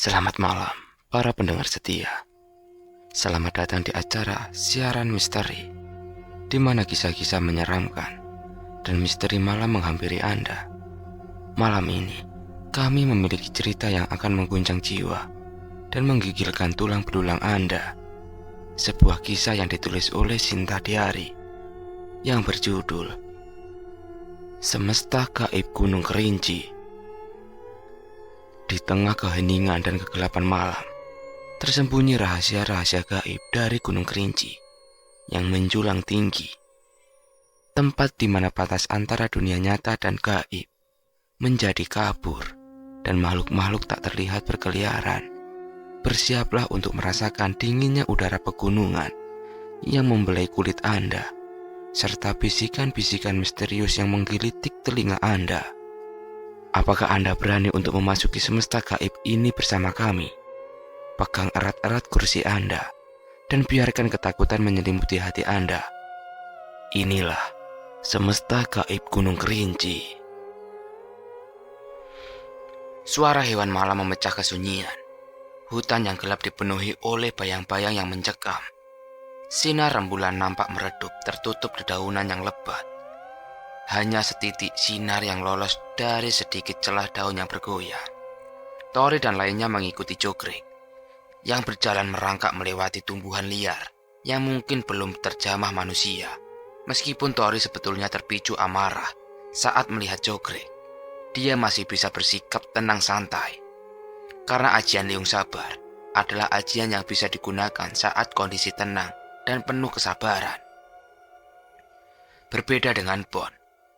Selamat malam, para pendengar setia. Selamat datang di acara siaran misteri, di mana kisah-kisah menyeramkan dan misteri malam menghampiri Anda. Malam ini, kami memiliki cerita yang akan mengguncang jiwa dan menggigilkan tulang belulang Anda. Sebuah kisah yang ditulis oleh Sinta Diari, yang berjudul Semesta Gaib Gunung Kerinci. Di tengah keheningan dan kegelapan malam, tersembunyi rahasia-rahasia gaib dari Gunung Kerinci yang menjulang tinggi. Tempat di mana batas antara dunia nyata dan gaib menjadi kabur dan makhluk-makhluk tak terlihat berkeliaran. Bersiaplah untuk merasakan dinginnya udara pegunungan yang membelai kulit Anda, serta bisikan-bisikan misterius yang menggelitik telinga Anda. Apakah Anda berani untuk memasuki semesta gaib ini bersama kami? Pegang erat-erat kursi Anda dan biarkan ketakutan menyelimuti hati Anda. Inilah semesta gaib Gunung Kerinci. Suara hewan malam memecah kesunyian. Hutan yang gelap dipenuhi oleh bayang-bayang yang mencekam. Sinar rembulan nampak meredup tertutup dedaunan yang lebat. Hanya setitik sinar yang lolos dari sedikit celah daun yang bergoyang. Tori dan lainnya mengikuti Jogrek yang berjalan merangkak melewati tumbuhan liar yang mungkin belum terjamah manusia. Meskipun Tori sebetulnya terpicu amarah saat melihat Jogrek, dia masih bisa bersikap tenang santai. Karena ajian Liung Sabar adalah ajian yang bisa digunakan saat kondisi tenang dan penuh kesabaran. Berbeda dengan Bon,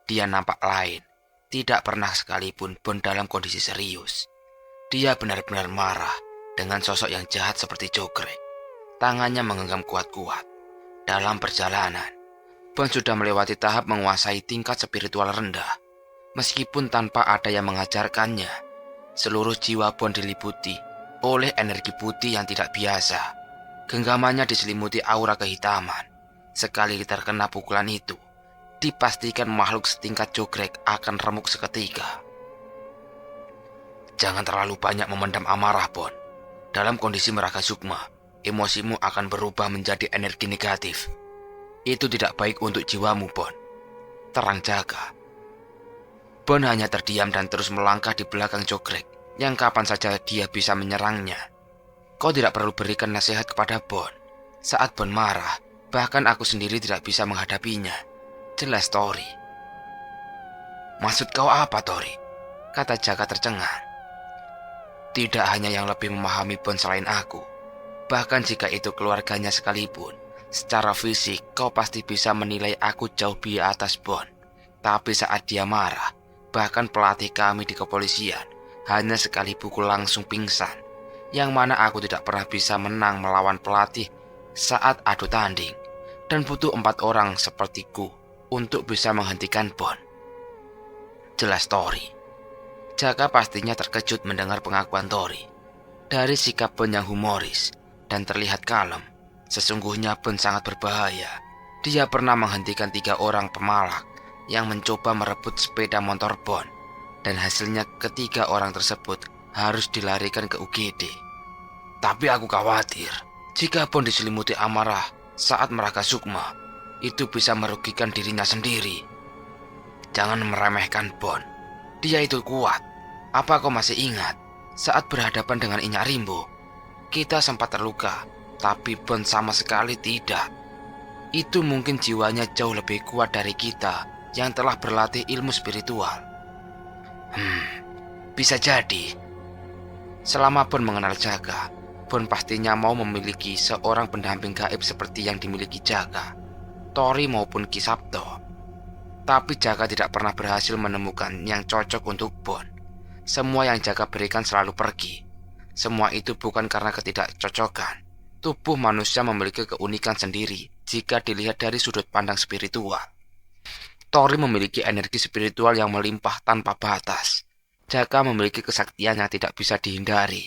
dia nampak lain. Tidak pernah sekalipun Bon dalam kondisi serius. Dia benar-benar marah dengan sosok yang jahat seperti Jogrek. Tangannya menggenggam kuat-kuat. Dalam perjalanan, Bon sudah melewati tahap menguasai tingkat spiritual rendah. Meskipun tanpa ada yang mengajarkannya, seluruh jiwa Bon diliputi oleh energi putih yang tidak biasa. Genggamannya diselimuti aura kehitaman. Sekali terkena pukulan itu, dipastikan makhluk setingkat Jogrek akan remuk seketika. Jangan terlalu banyak memendam amarah, Bon. Dalam kondisi meraga sukma, emosimu akan berubah menjadi energi negatif. Itu tidak baik untuk jiwamu, Bon. Terang jaga. Bon hanya terdiam dan terus melangkah di belakang Jogrek, yang kapan saja dia bisa menyerangnya. Kau tidak perlu berikan nasihat kepada Bon. Saat Bon marah, bahkan aku sendiri tidak bisa menghadapinya. Jelas Tori. Maksud kau apa, Tori? Kata Jaka tercengang. Tidak hanya yang lebih memahami Bon selain aku. Bahkan jika itu keluarganya sekalipun, secara fisik kau pasti bisa menilai aku jauh di atas Bon. Tapi saat dia marah, bahkan pelatih kami di kepolisian hanya sekali pukul langsung pingsan. Yang mana aku tidak pernah bisa menang melawan pelatih saat adu tanding. Dan butuh 4 orang sepertiku untuk bisa menghentikan Bon. Jelas Tori. Jaka pastinya terkejut mendengar pengakuan Tori. Dari sikap Bon yang humoris dan terlihat kalem, sesungguhnya Bon sangat berbahaya. Dia pernah menghentikan 3 orang pemalak yang mencoba merebut sepeda motor Bon, dan hasilnya ketiga orang tersebut harus dilarikan ke UGD. Tapi aku khawatir jika Bon diselimuti amarah saat meraga sukma, itu bisa merugikan dirinya sendiri. Jangan meremehkan Bon. Dia itu kuat. Apa kau masih ingat saat berhadapan dengan Inyak Rimbo? Kita sempat terluka, tapi Bon sama sekali tidak. Itu mungkin jiwanya jauh lebih kuat dari kita yang telah berlatih ilmu spiritual. Bisa jadi. Selama Bon mengenal Jaka, Bon pastinya mau memiliki seorang pendamping gaib seperti yang dimiliki Jaka, Tori maupun Ki Sabto. Tapi Jaka tidak pernah berhasil menemukan yang cocok untuk Bon. Semua yang Jaka berikan selalu pergi. Semua itu bukan karena ketidakcocokan. Tubuh manusia memiliki keunikan sendiri jika dilihat dari sudut pandang spiritual. Tori memiliki energi spiritual yang melimpah tanpa batas. Jaka memiliki kesaktian yang tidak bisa dihindari.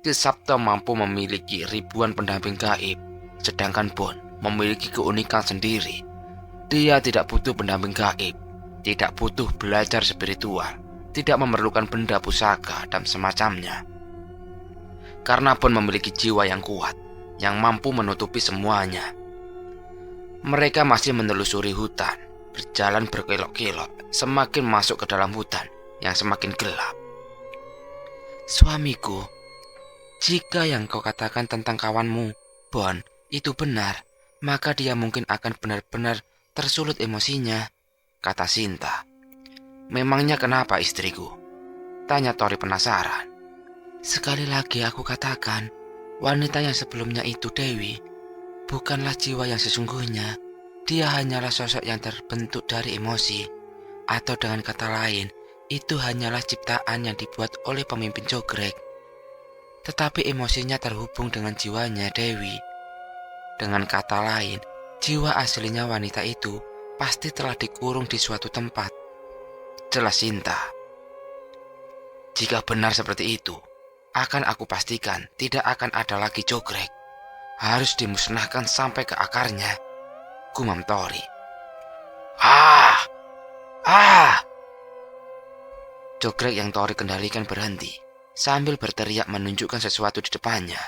Ki Sabto mampu memiliki ribuan pendamping gaib, sedangkan Bon memiliki keunikan sendiri. Dia tidak butuh pendamping gaib, tidak butuh belajar spiritual, tidak memerlukan benda pusaka dan semacamnya. karena Bon memiliki jiwa yang kuat, yang mampu menutupi semuanya. Mereka masih menelusuri hutan, berjalan berkelok-kelok, semakin masuk ke dalam hutan yang semakin gelap. Suamiku, jika yang kau katakan tentang kawanmu, Bon, itu benar, maka dia mungkin akan benar-benar tersulut emosinya, kata Sinta. Memangnya kenapa istriku? Tanya Tori penasaran. Sekali lagi aku katakan, wanita yang sebelumnya itu Dewi, bukanlah jiwa yang sesungguhnya. Dia hanyalah sosok yang terbentuk dari emosi. Atau dengan kata lain, itu hanyalah ciptaan yang dibuat oleh pemimpin Jogrek. Tetapi emosinya terhubung dengan jiwanya Dewi. Dengan kata lain, jiwa aslinya wanita itu pasti telah dikurung di suatu tempat. Jelas Sinta. Jika benar seperti itu, akan aku pastikan tidak akan ada lagi Jogrek. Harus dimusnahkan sampai ke akarnya, gumam Tori. Jogrek yang Tori kendalikan berhenti, sambil berteriak menunjukkan sesuatu di depannya.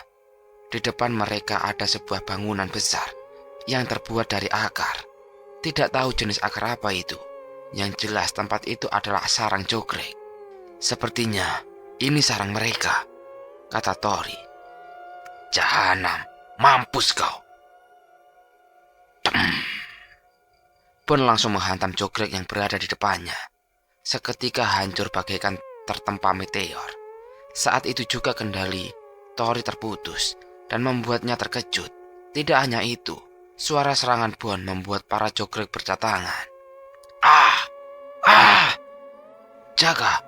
Di depan mereka ada sebuah bangunan besar yang terbuat dari akar. Tidak tahu jenis akar apa itu. Yang jelas tempat itu adalah sarang Jogrek. Sepertinya ini sarang mereka, kata Tori. Jahanam, mampus kau. Bon langsung menghantam Jogrek yang berada di depannya. Seketika hancur bagaikan tertempa meteor. Saat itu juga kendali Tori terputus dan membuatnya terkejut. Tidak hanya itu, suara serangan Bon membuat para Jogrek berdatangan. Jaga,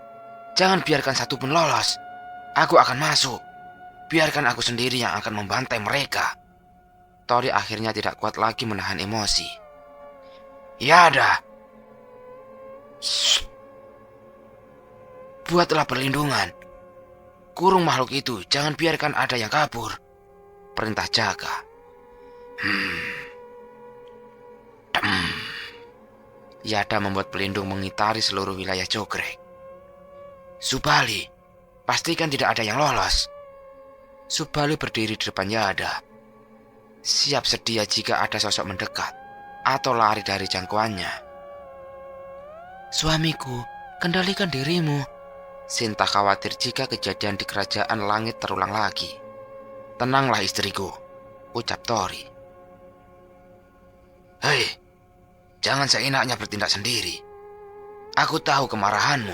jangan biarkan satu pun lolos. Aku akan masuk. Biarkan aku sendiri yang akan membantai mereka. Tori akhirnya tidak kuat lagi menahan emosi. Ya dah. Buatlah perlindungan. Kurung makhluk itu, jangan biarkan ada yang kabur. Perintah Jaga. Yada membuat pelindung mengitari seluruh wilayah Jogrek. Subali, pastikan tidak ada yang lolos. Subali berdiri di depan Yada, siap sedia jika ada sosok mendekat atau lari dari jangkauannya. Suamiku, kendalikan dirimu. Sinta khawatir jika kejadian di kerajaan langit terulang lagi. Tenanglah istriku, ucap Tori. Hei, jangan seenaknya bertindak sendiri. Aku tahu kemarahanmu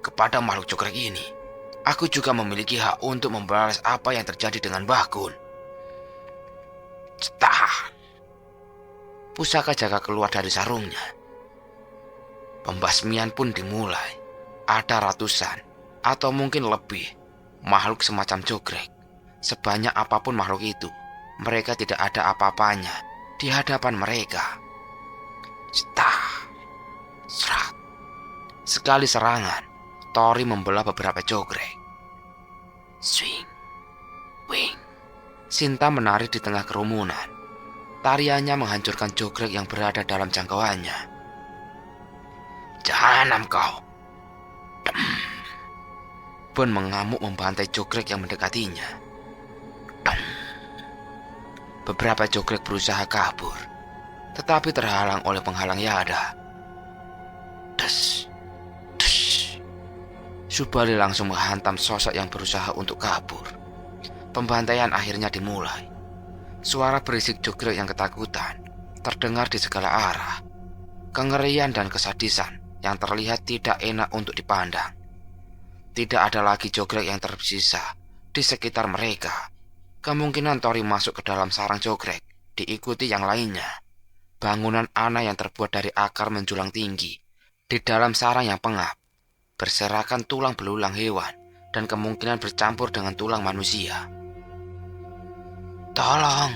kepada makhluk Jogrek ini. Aku juga memiliki hak untuk membalas apa yang terjadi dengan Bahkun. Cetar. Pusaka Jaga keluar dari sarungnya. Pembasmian pun dimulai. Ada ratusan atau mungkin lebih makhluk semacam Jogrek. Sebanyak apapun makhluk itu, mereka tidak ada apa-apanya di hadapan mereka. Cetar. Serat. Sekali serangan, Tori membelah beberapa Jogrek. Swing, wing. Sinta menari di tengah kerumunan. Tariannya menghancurkan Jogrek yang berada dalam jangkauannya. Jahanam kau. Bon mengamuk membantai Jogrek yang mendekatinya. Beberapa Jogrek berusaha kabur, tetapi terhalang oleh penghalang Yada. Des. Subali langsung menghantam sosok yang berusaha untuk kabur. Pembantaian akhirnya dimulai. Suara berisik Jogrek yang ketakutan terdengar di segala arah. Kengerian dan kesadisan yang terlihat tidak enak untuk dipandang. Tidak ada lagi Jogrek yang tersisa di sekitar mereka. Kemungkinan Tori masuk ke dalam sarang Jogrek diikuti yang lainnya. Bangunan Ana yang terbuat dari akar menjulang tinggi di dalam sarang yang pengap, berserakan tulang belulang hewan dan kemungkinan bercampur dengan tulang manusia. Tolong,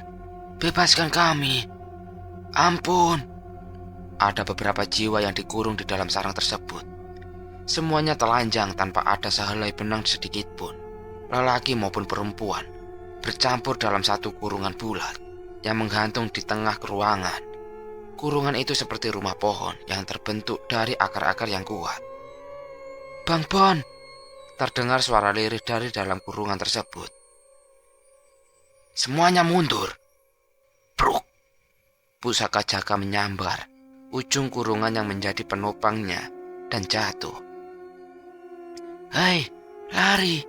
bebaskan kami. Ampun. Ada beberapa jiwa yang dikurung di dalam sarang tersebut. Semuanya telanjang tanpa ada sehelai benang sedikit pun. Lelaki maupun perempuan bercampur dalam satu kurungan bulat yang menggantung di tengah ruangan. Kurungan itu seperti rumah pohon yang terbentuk dari akar-akar yang kuat. Bang Bon, terdengar suara lirih dari dalam kurungan tersebut. Semuanya mundur. Bruk. Pusaka Jaka menyambar ujung kurungan yang menjadi penopangnya dan jatuh. Hei, lari.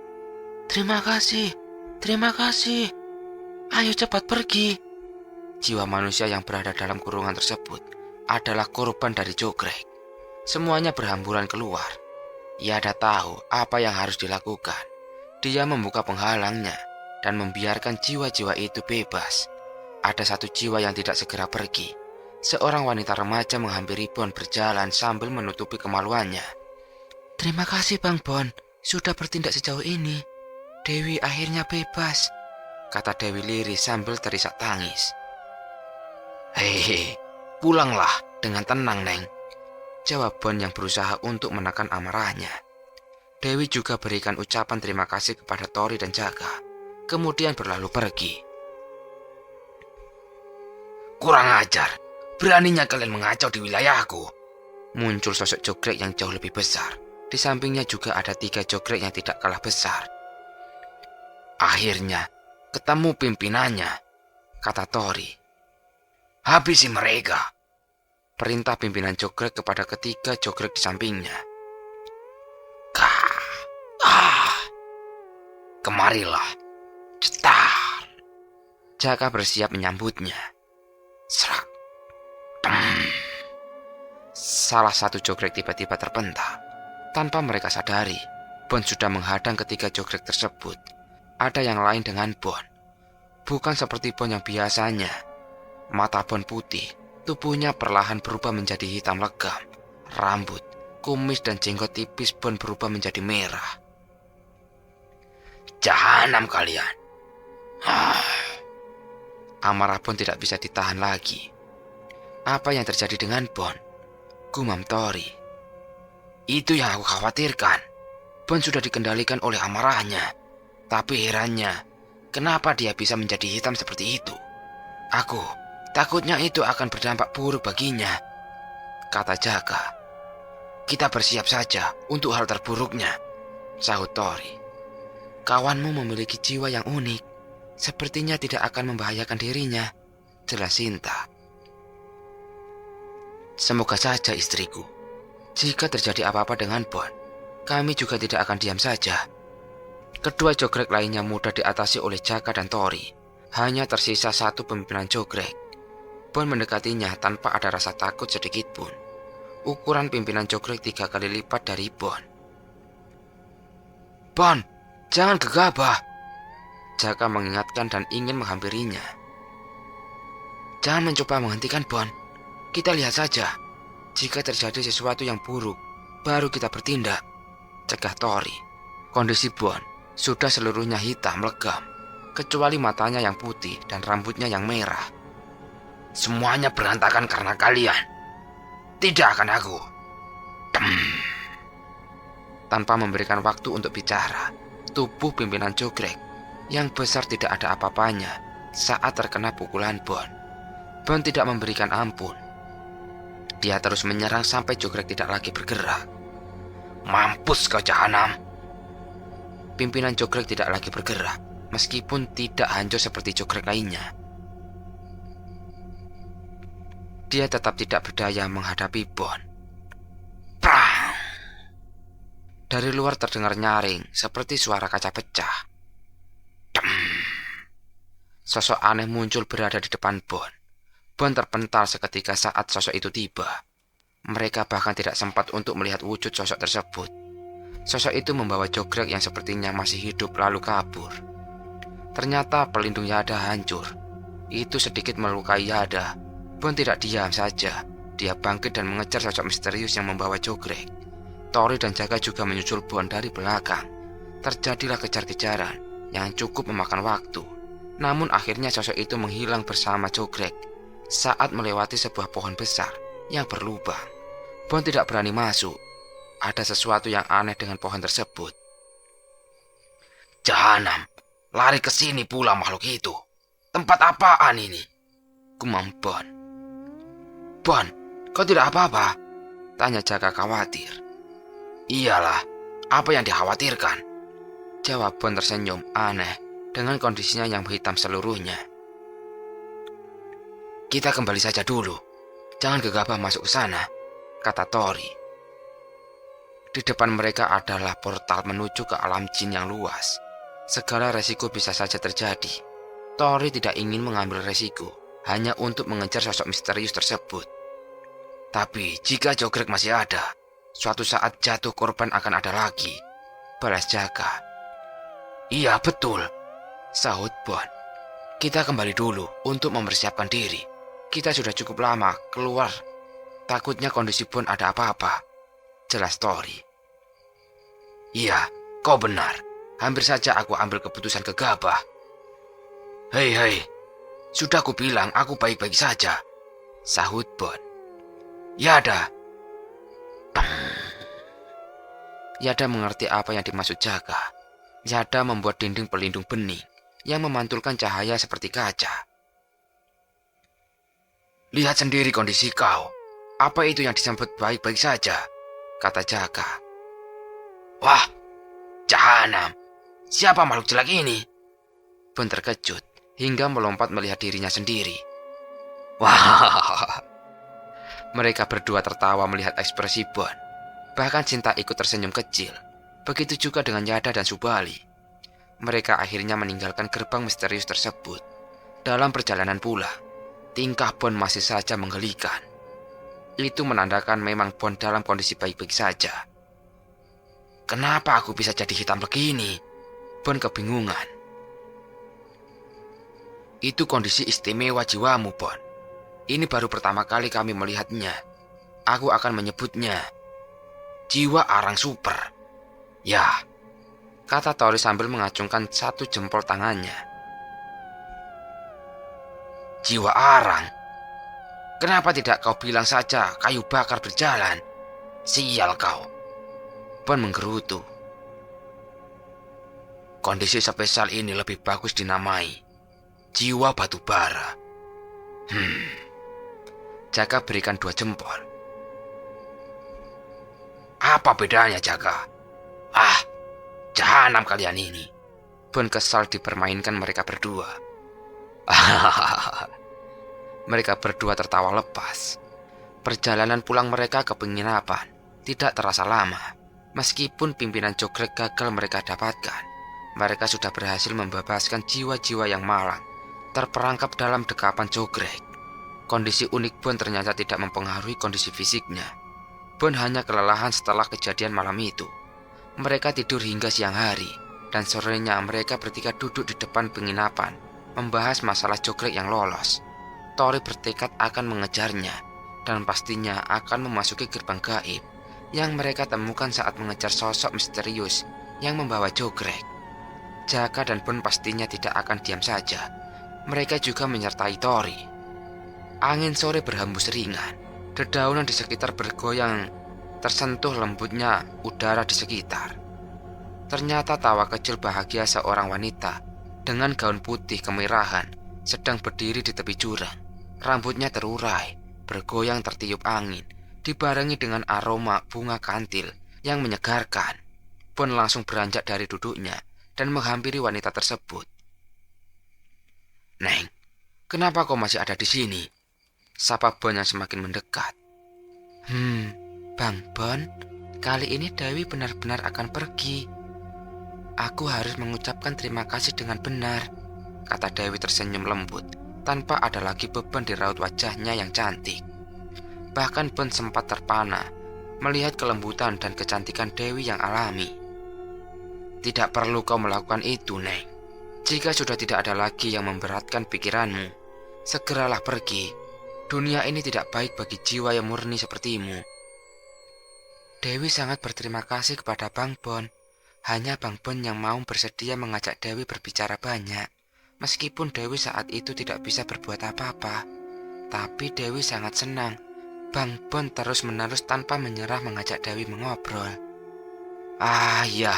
Terima kasih. Terima kasih. Ayo cepat pergi. Jiwa manusia yang berada dalam kurungan tersebut adalah korban dari Jogrek. Semuanya berhamburan keluar. Yada tahu apa yang harus dilakukan. Dia membuka penghalangnya dan membiarkan jiwa-jiwa itu bebas. Ada satu jiwa yang tidak segera pergi. Seorang wanita remaja menghampiri Bon berjalan sambil menutupi kemaluannya. Terima kasih Bang Bon, sudah bertindak sejauh ini. Dewi akhirnya bebas, kata Dewi lirih sambil terisak tangis. Hehehe, pulanglah dengan tenang, Neng, jawab Bon yang berusaha untuk menekan amarahnya. Dewi juga berikan ucapan terima kasih kepada Tori dan Jaka, kemudian berlalu pergi. Kurang ajar, beraninya kalian mengacau di wilayahku. Muncul sosok Jogrek yang jauh lebih besar. Di sampingnya juga ada 3 Jogrek yang tidak kalah besar. Akhirnya, ketemu pimpinannya, kata Tori. Habisi mereka, perintah pimpinan Jogrek kepada ketiga Jogrek di sampingnya. Kemarilah, cetar. Jaka bersiap menyambutnya. Serak. Salah satu Jogrek tiba-tiba terpental. Tanpa mereka sadari, Bon sudah menghadang ketiga Jogrek tersebut. Ada yang lain dengan Bon. Bukan seperti Bon yang biasanya. Mata Bon putih, tubuhnya perlahan berubah menjadi hitam legam. Rambut, kumis dan jenggot tipis Bon berubah menjadi merah. Jahanam kalian. Amarah Bon tidak bisa ditahan lagi. Apa yang terjadi dengan Bon? Gumam Tori. Itu yang aku khawatirkan. Bon sudah dikendalikan oleh amarahnya. Tapi herannya, kenapa dia bisa menjadi hitam seperti itu? Aku takutnya itu akan berdampak buruk baginya, kata Jaka. Kita bersiap saja untuk hal terburuknya, sahut Tori. Kawanmu memiliki jiwa yang unik. Sepertinya tidak akan membahayakan dirinya, jelas Sinta. Semoga saja istriku. Jika terjadi apa-apa dengan Bon, kami juga tidak akan diam saja. Kedua Jogrek lainnya mudah diatasi oleh Jaka dan Tori. Hanya tersisa satu pimpinan Jogrek. Bon mendekatinya tanpa ada rasa takut sedikit pun. Ukuran pimpinan Jogrek 3 kali lipat dari Bon. Bon, jangan gegabah, Jaka mengingatkan dan ingin menghampirinya. Jangan mencoba menghentikan Bon. Kita lihat saja. Jika terjadi sesuatu yang buruk, baru kita bertindak, cegah Tori. Kondisi Bon sudah seluruhnya hitam legam, kecuali matanya yang putih dan rambutnya yang merah. Semuanya berantakan karena kalian. Tidak akan aku. Tanpa memberikan waktu untuk bicara, tubuh pimpinan Jogrek yang besar tidak ada apa-apanya saat terkena pukulan Bon. Bon tidak memberikan ampun. Dia terus menyerang sampai Jogrek tidak lagi bergerak. Mampus kau jahanam. Pimpinan Jogrek tidak lagi bergerak, meskipun tidak hancur seperti Jogrek lainnya. Dia tetap tidak berdaya menghadapi Bon. Prang! Dari luar terdengar nyaring seperti suara kaca pecah. Sosok aneh muncul berada di depan Bon. Bon terpental seketika saat sosok itu tiba. Mereka bahkan tidak sempat untuk melihat wujud sosok tersebut. Sosok itu membawa Jogrek yang sepertinya masih hidup lalu kabur. Ternyata pelindung Yada hancur. Itu sedikit melukai Yada. Bon tidak diam saja. Dia bangkit dan mengejar sosok misterius yang membawa Jogrek. Tori dan Jaka juga menyusul Bon dari belakang. Terjadilah kejar-kejaran yang cukup memakan waktu. Namun akhirnya sosok itu menghilang bersama Jogrek saat melewati sebuah pohon besar yang berlubang. Bon tidak berani masuk. Ada sesuatu yang aneh dengan pohon tersebut. Jahanam, lari ke sini pula makhluk itu. Tempat apaan ini? Gumam Bon. Bon, kau tidak apa-apa? Tanya Jaka khawatir. Iyalah, apa yang dikhawatirkan? Jawab Bon tersenyum aneh. dengan kondisinya yang hitam seluruhnya. "Kita kembali saja dulu. Jangan gegabah masuk ke sana," kata Tori. Di depan mereka adalah portal menuju ke alam jin yang luas. Segala resiko bisa saja terjadi. Tori tidak ingin mengambil resiko hanya untuk mengejar sosok misterius tersebut. Tapi jika Jogrek masih ada, suatu saat jatuh korban akan ada lagi. Balas Jaka. "Iya betul," sahut Bon. "Kita kembali dulu untuk mempersiapkan diri. Kita sudah cukup lama keluar. Takutnya kondisi Bon ada apa-apa," jelas Tori. "Iya, kau benar. Hampir saja aku ambil keputusan gegabah." Hei, sudah ku bilang aku baik-baik saja," sahut Bon. "Yada." Yada mengerti apa yang dimaksud Jaka. Yada membuat dinding pelindung bening yang memantulkan cahaya seperti kaca. "Lihat sendiri kondisi kau. Apa itu yang disebut baik-baik saja?" kata Jaka. "Wah, jahanam. Siapa makhluk jelek ini?" Bon terkejut hingga melompat melihat dirinya sendiri. Wah. Mereka berdua tertawa melihat ekspresi Bon. Bahkan Cinta ikut tersenyum kecil. Begitu juga dengan Yada dan Subali. Mereka akhirnya meninggalkan gerbang misterius tersebut. Dalam perjalanan pula, tingkah Bon masih saja menggelikan. Itu menandakan memang Bon dalam kondisi baik-baik saja. "Kenapa aku bisa jadi hitam begini?" Bon kebingungan. "Itu kondisi istimewa jiwamu, Bon. Ini baru pertama kali kami melihatnya. Aku akan menyebutnya jiwa arang super. Ya," kata Tori sambil mengacungkan satu jempol tangannya. "Jiwa arang? Kenapa tidak kau bilang saja kayu bakar berjalan? Sial kau." Bon menggerutu. "Kondisi spesial ini lebih bagus dinamai jiwa batu bara." Jaka berikan 2 jempol. "Apa bedanya, Jaka? Ah, jahanam kalian ini." Bon kesal dipermainkan mereka berdua. Mereka berdua tertawa lepas. Perjalanan pulang mereka ke penginapan tidak terasa lama. Meskipun pimpinan Jogrek gagal mereka dapatkan, mereka sudah berhasil membebaskan jiwa-jiwa yang malang terperangkap dalam dekapan Jogrek. Kondisi unik Bon ternyata tidak mempengaruhi kondisi fisiknya. Bon hanya kelelahan setelah kejadian malam itu. Mereka tidur hingga siang hari, dan sorenya mereka bertiga duduk di depan penginapan, membahas masalah Jogrek yang lolos. Tori bertekad akan mengejarnya, dan pastinya akan memasuki gerbang gaib yang mereka temukan saat mengejar sosok misterius yang membawa Jogrek. Jaka dan Bon pastinya tidak akan diam saja. Mereka juga menyertai Tori. Angin sore berhembus ringan. Dedaunan di sekitar bergoyang, tersentuh lembutnya udara di sekitar. Ternyata tawa kecil bahagia seorang wanita dengan gaun putih kemerahan sedang berdiri di tepi jurang. Rambutnya terurai, bergoyang tertiup angin, dibarengi dengan aroma bunga kantil yang menyegarkan. Bon langsung beranjak dari duduknya dan menghampiri wanita tersebut. "Neng, kenapa kau masih ada di sini?" sapa Bon yang semakin mendekat. Bang Bon, kali ini Dewi benar-benar akan pergi. Aku harus mengucapkan terima kasih dengan benar," kata Dewi tersenyum lembut, tanpa ada lagi beban di raut wajahnya yang cantik. Bahkan Bon sempat terpana melihat kelembutan dan kecantikan Dewi yang alami. "Tidak perlu kau melakukan itu, Neng. Jika sudah tidak ada lagi yang memberatkan pikiranmu, segeralah pergi. Dunia ini tidak baik bagi jiwa yang murni sepertimu." Dewi sangat berterima kasih kepada Bang Bon. Hanya Bang Bon yang mau bersedia mengajak Dewi berbicara banyak. Meskipun Dewi saat itu tidak bisa berbuat apa-apa, tapi Dewi sangat senang Bang Bon terus-menerus tanpa menyerah mengajak Dewi mengobrol. "Ah ya,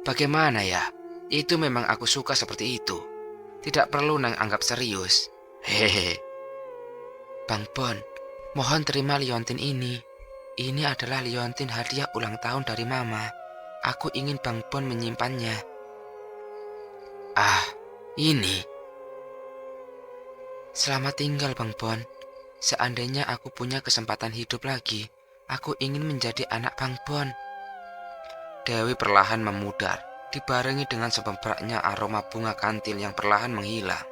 bagaimana ya? Itu memang aku suka seperti itu. Tidak perlu Neng anggap serius. Hehehe." "Bang Bon, mohon terima liontin ini. Ini adalah liontin hadiah ulang tahun dari Mama. Aku ingin Bang Bon menyimpannya." "Ah, Ini, Selamat tinggal Bang Bon. Seandainya aku punya kesempatan hidup lagi, aku ingin menjadi anak Bang Bon. Dewi perlahan memudar, dibarengi dengan sebebraknya aroma bunga kantil yang perlahan menghilang.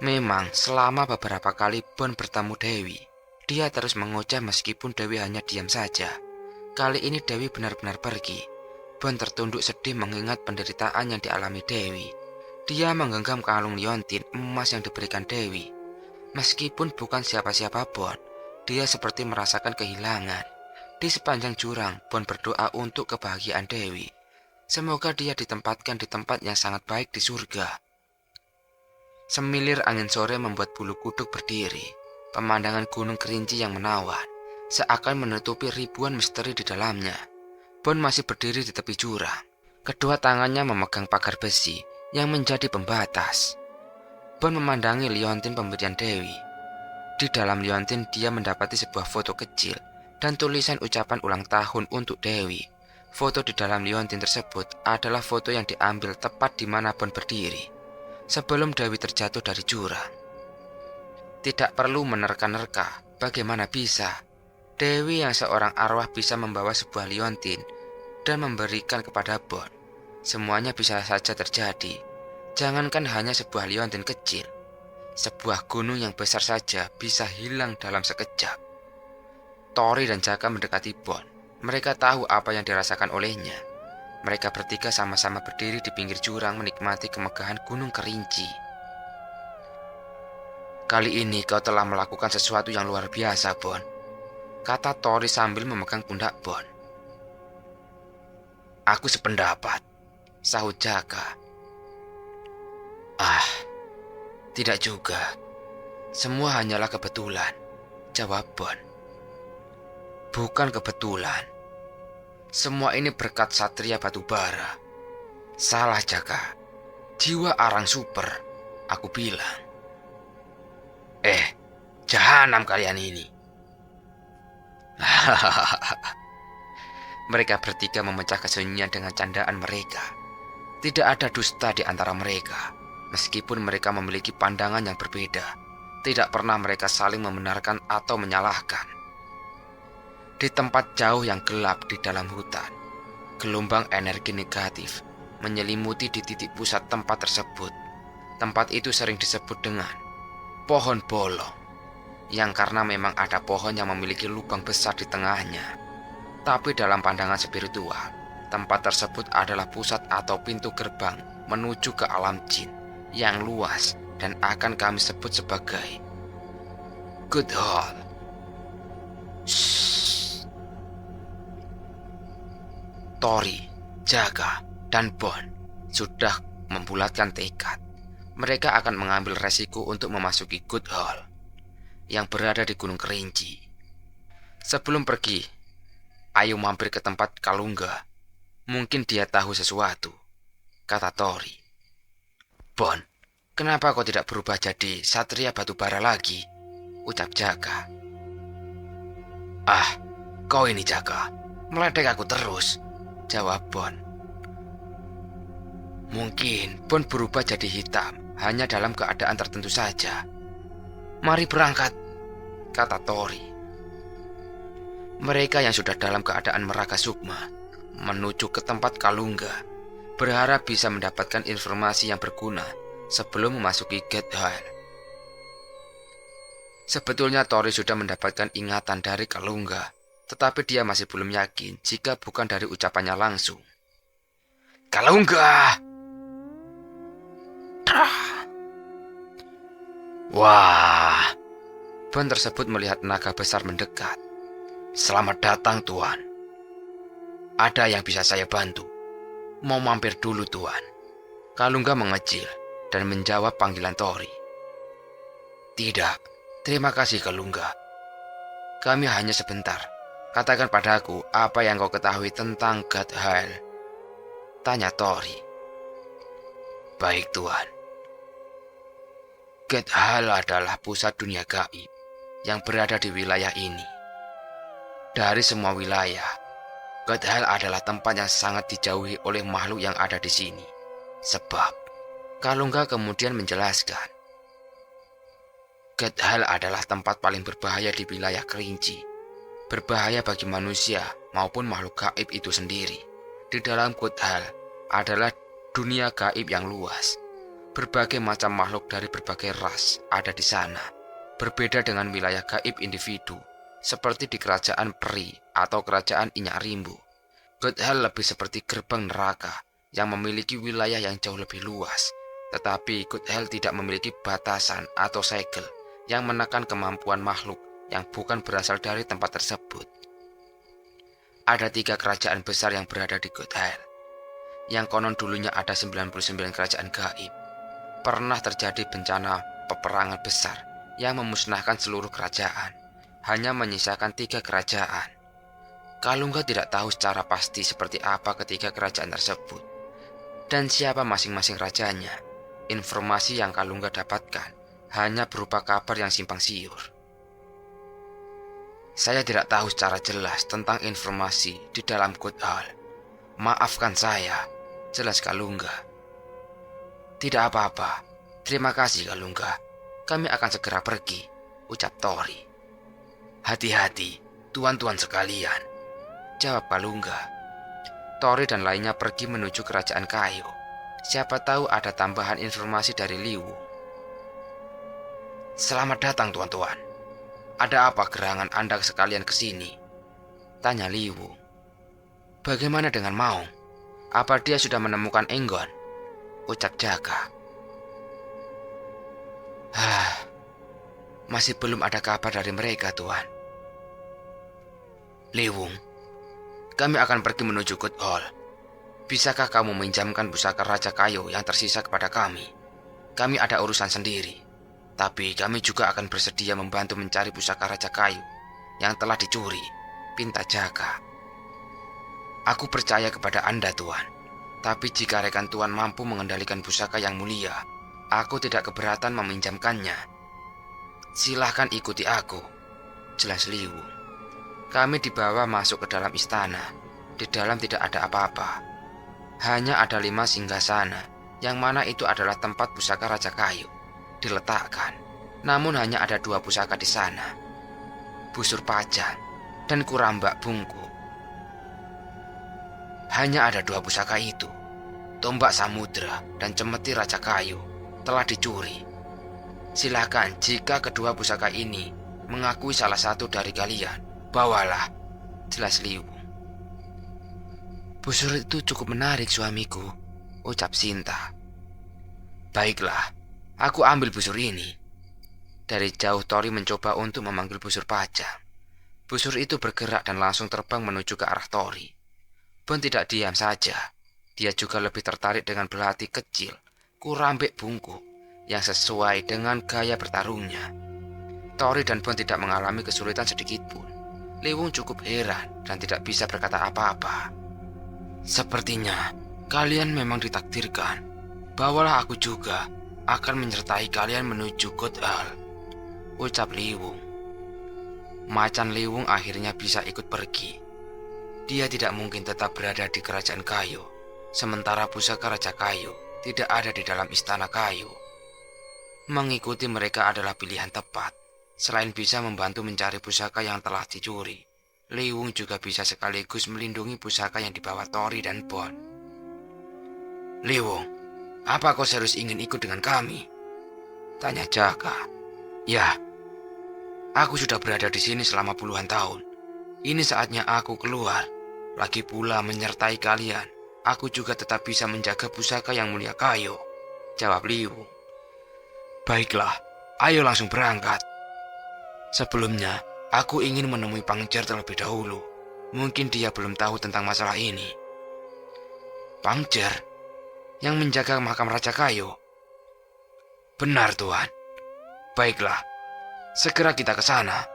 Memang selama beberapa kali Bon bertemu Dewi, dia terus mengoceh meskipun Dewi hanya diam saja. Kali ini Dewi benar-benar pergi. Bon tertunduk sedih mengingat penderitaan yang dialami Dewi. Dia menggenggam kalung liontin emas yang diberikan Dewi. Meskipun bukan siapa-siapa Bon, dia seperti merasakan kehilangan. Di sepanjang jurang, Bon berdoa untuk kebahagiaan Dewi. Semoga dia ditempatkan di tempat yang sangat baik di surga. Semilir angin sore membuat bulu kuduk berdiri. Pemandangan gunung kerinci yang menawan, seakan menutupi ribuan misteri di dalamnya. Bon masih berdiri di tepi jurang. Kedua tangannya memegang pagar besi yang menjadi pembatas. Bon memandangi liontin pemberian Dewi. Di dalam liontin dia mendapati sebuah foto kecil dan tulisan ucapan ulang tahun untuk Dewi. Foto di dalam liontin tersebut adalah foto yang diambil tepat di mana Bon berdiri, sebelum Dewi terjatuh dari jurang. Tidak perlu menerka-nerka, bagaimana bisa Dewi yang seorang arwah bisa membawa sebuah liontin dan memberikan kepada Bon. Semuanya bisa saja terjadi. Jangankan hanya sebuah liontin kecil, sebuah gunung yang besar saja bisa hilang dalam sekejap. Tori dan Jaka mendekati Bon. Mereka tahu apa yang dirasakan olehnya. Mereka bertiga sama-sama berdiri di pinggir jurang menikmati kemegahan gunung kerinci. Kali ini kau telah melakukan sesuatu yang luar biasa, Bon, kata Tori sambil memegang pundak Bon. aku sependapat, Sahut Jaka. Tidak juga. Semua hanyalah kebetulan, jawab Bon. Bukan kebetulan. Semua ini berkat Satria Batubara. Salah, Jaka. Jiwa arang super, aku bilang. Jahanam kalian ini. Mereka bertiga memecah kesunyian dengan candaan mereka. Tidak ada dusta di antara mereka. Meskipun mereka memiliki pandangan yang berbeda, tidak pernah mereka saling membenarkan atau menyalahkan. Di tempat jauh yang gelap di dalam hutan, gelombang energi negatif menyelimuti di titik pusat tempat tersebut. Tempat itu sering disebut dengan pohon bolong, yang karena memang ada pohon yang memiliki lubang besar di tengahnya. Tapi dalam pandangan spiritual, tempat tersebut adalah pusat atau pintu gerbang menuju ke alam jin yang luas dan akan kami sebut sebagai Good Hall. Tori, Jaka, dan Bon sudah membulatkan tekad. Mereka akan mengambil resiko untuk memasuki Good Hall yang berada di Gunung Kerinci. Sebelum pergi, ayo mampir ke tempat Kalungga. Mungkin dia tahu sesuatu, kata Tori. Bon, kenapa kau tidak berubah jadi Satria Batubara lagi? Ucap Jaka. Kau ini Jaka, meledek aku terus, jawab Bon. Mungkin Bon berubah jadi hitam hanya dalam keadaan tertentu saja. Mari berangkat, kata Tori. Mereka yang sudah dalam keadaan meraga sukma menuju ke tempat Kalungga, berharap bisa mendapatkan informasi yang berguna sebelum memasuki Gate Hall. Sebetulnya Tori sudah mendapatkan ingatan dari Kalungga, tetapi dia masih belum yakin jika bukan dari ucapannya langsung. Kalungga! Wah! Bon tersebut melihat naga besar mendekat. Selamat datang, Tuan. Ada yang bisa saya bantu? Mau mampir dulu, Tuan. Kalungga mengecil dan menjawab panggilan Tori. Tidak, terima kasih Kalungga. Kami hanya sebentar. Katakan padaku apa yang kau ketahui tentang God Hall, tanya Tori. Baik, Tuan. God Hall adalah pusat dunia gaib yang berada di wilayah ini. Dari semua wilayah, God Hall adalah tempat yang sangat dijauhi oleh makhluk yang ada di sini. Sebab Kalungga kemudian menjelaskan, Gethal adalah tempat paling berbahaya di wilayah Kerinci. Berbahaya bagi manusia maupun makhluk gaib itu sendiri. Di dalam Gethal adalah dunia gaib yang luas. Berbagai macam makhluk dari berbagai ras ada di sana. Berbeda dengan wilayah gaib individu, seperti di kerajaan peri atau kerajaan Inyak Rimbu. Gethal lebih seperti gerbang neraka yang memiliki wilayah yang jauh lebih luas. Tetapi Gethal tidak memiliki batasan atau segel yang menekan kemampuan makhluk yang bukan berasal dari tempat tersebut. Ada 3 kerajaan besar yang berada di Gethal, yang konon dulunya ada 99 kerajaan gaib. Pernah terjadi bencana peperangan besar yang memusnahkan seluruh kerajaan, hanya menyisakan 3 kerajaan. Kalungga tidak tahu secara pasti seperti apa ketiga kerajaan tersebut, dan siapa masing-masing rajanya. Informasi yang Kalungga dapatkan hanya berupa kabar yang simpang siur. Saya tidak tahu secara jelas tentang informasi di dalam Gethal. Maafkan saya, jelas Kalungga. Tidak apa-apa, terima kasih Kalungga. Kami akan segera pergi, ucap Tori. Hati-hati, tuan-tuan sekalian, jawab Kalungga. Tori dan lainnya pergi menuju kerajaan kayu. Siapa tahu ada tambahan informasi dari Liwu. Selamat datang tuan-tuan. Ada apa gerangan Anda sekalian ke sini? Tanya Liwu. Bagaimana dengan Maung? Apa dia sudah menemukan Enggon? Ucap Jaka. Masih belum ada kabar dari mereka, Tuan. Liwung, kami akan pergi menuju Gethal. Bisakah kamu meminjamkan pusaka Raja Kayu yang tersisa kepada kami? Kami ada urusan sendiri. Tapi kami juga akan bersedia membantu mencari pusaka Raja Kayu yang telah dicuri, pinta Jaka. Aku percaya kepada Anda, Tuan. Tapi jika rekan Tuan mampu mengendalikan pusaka yang mulia, aku tidak keberatan meminjamkannya. Silahkan ikuti aku, jelas Liwu. Kami dibawa masuk ke dalam istana. Di dalam tidak ada apa-apa. Hanya ada 5 singgasana, yang mana itu adalah tempat pusaka Raja Kayu diletakkan. Namun hanya ada 2 pusaka di sana, Busur Pajang dan Kurambak Bungku. Hanya ada 2 pusaka itu, Tombak Samudra dan Cemeti Raja Kayu, telah dicuri. Silakan jika kedua pusaka ini mengakui salah satu dari kalian, bawalah, jelas Liwu. Busur itu cukup menarik suamiku, ucap Sinta. Baiklah, aku ambil busur ini. Dari jauh Tori mencoba untuk memanggil busur Pajang. Busur itu bergerak dan langsung terbang menuju ke arah Tori. Bon tidak diam saja. Dia juga lebih tertarik dengan belati kecil, Kurambek Bungku, yang sesuai dengan gaya bertarungnya. Tori dan Bon tidak mengalami kesulitan sedikitpun. Liwung cukup heran dan tidak bisa berkata apa-apa. Sepertinya kalian memang ditakdirkan. Bawalah aku juga akan menyertai kalian menuju Gethal, ucap Liwung. Macan Liwung akhirnya bisa ikut pergi. Dia tidak mungkin tetap berada di kerajaan kayu, sementara pusaka Raja Kayu tidak ada di dalam istana kayu. Mengikuti mereka adalah pilihan tepat. Selain bisa membantu mencari pusaka yang telah dicuri, Liwung juga bisa sekaligus melindungi pusaka yang dibawa Tori dan Bon. Liwung, apa kau serius ingin ikut dengan kami? Tanya Jaka. Ya, aku sudah berada di sini selama puluhan tahun. Ini saatnya aku keluar. Lagi pula menyertai kalian, aku juga tetap bisa menjaga pusaka yang mulia kayu, jawab Liwung. Baiklah, ayo langsung berangkat. Sebelumnya, aku ingin menemui Pangjer terlebih dahulu. Mungkin dia belum tahu tentang masalah ini. Pangjer? Yang menjaga makam Raja Kayu? Benar, Tuan. Baiklah, segera kita ke sana.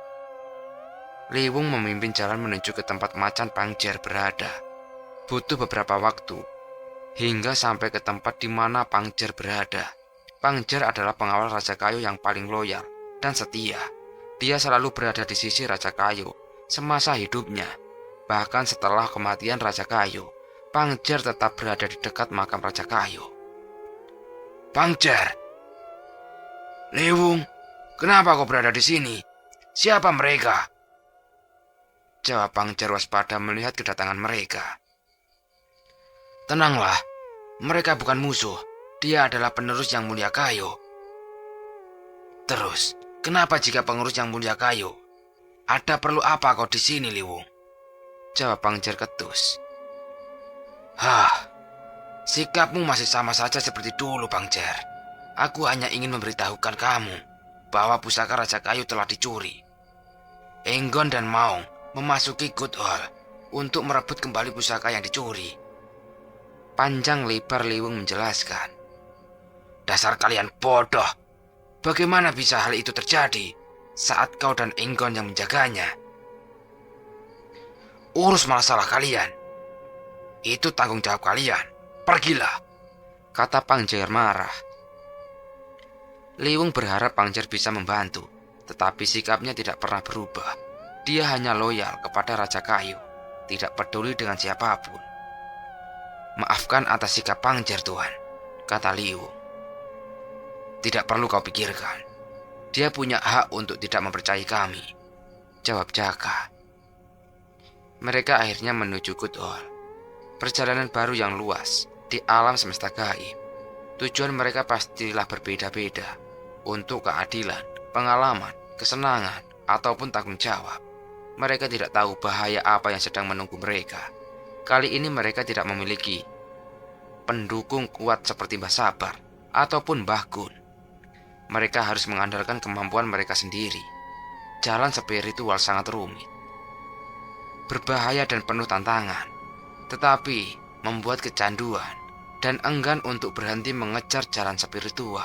Liwung memimpin jalan menuju ke tempat macan Pangjer berada. Butuh beberapa waktu hingga sampai ke tempat di mana Pangjer berada. Pangjer adalah pengawal Raja Kayu yang paling loyal dan setia. Dia selalu berada di sisi Raja Kayu semasa hidupnya. Bahkan setelah kematian Raja Kayu, Pangjer tetap berada di dekat makam Raja Kayu. Pangcer. Liwung, kenapa kau berada di sini? Siapa mereka? Jawab Pangcer waspada melihat kedatangan mereka. Tenanglah, mereka bukan musuh. Dia adalah penerus yang mulia kayu. Terus, kenapa jika pengurus yang mulia kayu? Ada perlu apa kau di sini, Liwung? Jawab Pangcer ketus. Sikapmu masih sama saja seperti dulu, Pangcer. Aku hanya ingin memberitahukan kamu bahwa pusaka Raja Kayu telah dicuri. Enggon dan Maung memasuki Good Hall untuk merebut kembali pusaka yang dicuri. Panjang lebar Liwung menjelaskan. Dasar kalian bodoh. Bagaimana bisa hal itu terjadi saat kau dan Enggon yang menjaganya? Urus masalah kalian. Itu tanggung jawab kalian. Pergilah, kata Pangcer marah. Liwung berharap Pangcer bisa membantu, tetapi sikapnya tidak pernah berubah. Dia hanya loyal kepada Raja Kayu, tidak peduli dengan siapapun. Maafkan atas sikap Pangcer, Tuan, kata Liwung. Tidak perlu kau pikirkan. Dia punya hak untuk tidak mempercayai kami, jawab Jaka. Mereka akhirnya menuju Good Hall. Perjalanan baru yang luas di alam semesta gaib. Tujuan mereka pastilah berbeda-beda. Untuk keadilan, pengalaman, kesenangan, ataupun tanggung jawab. Mereka tidak tahu bahaya apa yang sedang menunggu mereka. Kali ini mereka tidak memiliki pendukung kuat seperti Mbah Sabar ataupun Mbah Gun. Mereka harus mengandalkan kemampuan mereka sendiri. Jalan spiritual sangat rumit, berbahaya dan penuh tantangan, tetapi membuat kecanduan dan enggan untuk berhenti mengejar jalan spiritual.